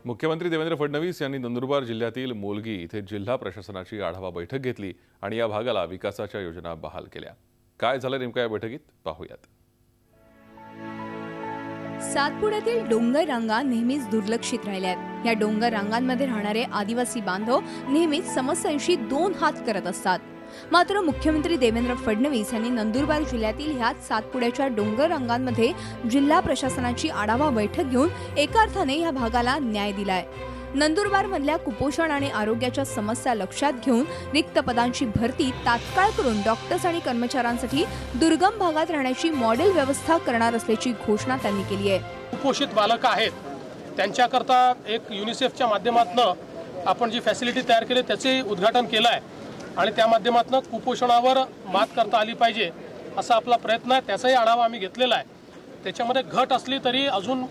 मुख्यमंत्री देवेंद्र फडणवीस यांनी नंदुरबार जिल्ह्यातील मोलगी इथे जिल्हा प्रशासनाची आढावा बैठक घेतली आणि या भागाला विकासाच्या योजना बहाल केल्या। काय झालं नेमकं या बैठकीत पाहूयात। सातपुड्यातील डोंगर रांगा नेहमीच दुर्लक्षित राहिल्यात। या डोंगर रांगांमध्ये राहणारे आदिवासी बांधव नेहमीच समस्यांशी दोन हात करत असतात। मात्र मुख्यमंत्री देवेंद्र फडणवीस यांनी नंदुरबार जिल्ह्यातील ह्याच सातपुड्याच्या डोंगर रांगांमध्ये जिल्हा प्रशासनाची आढावा बैठक घेऊन एका अर्थाने या भागाला न्याय दिलाय। नंदुरबार मधल्या कुपोषण आणि आरोग्याच्या समस्या लक्षात घेऊन रिक्त पदांची भरती तात्काळ करून डॉक्टर्स आणि कर्मचाऱ्यांसाठी दुर्गम भागात राहण्याची मॉडेल व्यवस्था करणार असल्याची घोषणा त्यांनी केली आहे। कुपोषित बालक आहेत त्यांच्याकरता एक युनिसेफच्या माध्यमातून आपण जी फॅसिलिटी तयार केली त्याचे उद्घाटन केलं आहे आणि त्या माध्यमातून कुपोषणावर मात करता आली पाहिजे असा आपला प्रयत्न आहे। त्याचाही आढावा आम्ही घेतलेला आहे। त्याच्यामध्ये घट असली तरी अजून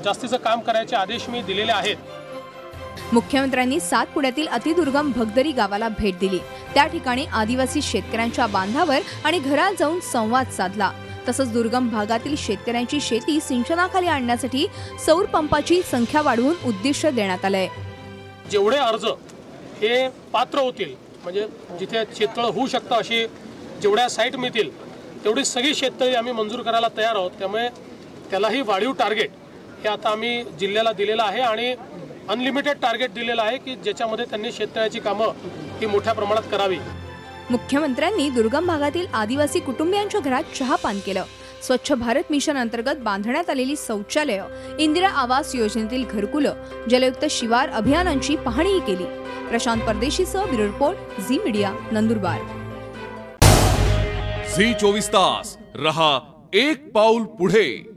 जास्तीचं काम करायचे आदेश मी दिलेले आहेत। मुख्यमंत्र्यांनी सातपुड्यातील अतिदुर्गम भगदरी गावाला भेट दिली। त्या ठिकाणी आदिवासी शेतकऱ्यांच्या बांधावर आणि घरात जाऊन संवाद साधला। तसंच दुर्गम भागातील शेतकऱ्यांची शेती सिंचनाखाली आणण्यासाठी सौर पंपाची संख्या वाढवून उद्दिष्ट देण्यात आलंय। जेवढे अर्ज हे पात्र होतील म्हणजे जिथे शेततळ होऊ शकतं अशी जेवढ्या साईट मिळतील तेवढी सगळी शेततळी आम्ही मंजूर करायला तयार आहोत। त्यामुळे त्यालाही वाढीव टार्गेट हे आता आम्ही जिल्ह्याला दिलेलं आहे आणि अनलिमिटेड टार्गेट दिलेलं आहे की ज्याच्यामध्ये त्यांनी शेततळ्याची कामं ही मोठ्या प्रमाणात करावी। मुख्यमंत्र्यांनी दुर्गम भागातील आदिवासी कुटुंबियांच्या घरात चहापान केलं। स्वच्छ भारत मिशन अंतर्गत बांधण्यात आलेली शौचालय, इंदिरा आवास योजनेतील घरकुलं, जलयुक्त शिवार अभियानांची पाहणीही केली। प्रशांत परदेशीसह bureau report Zee media Nandurbar. Zee 24 तास रहा एक पाऊल पुढे।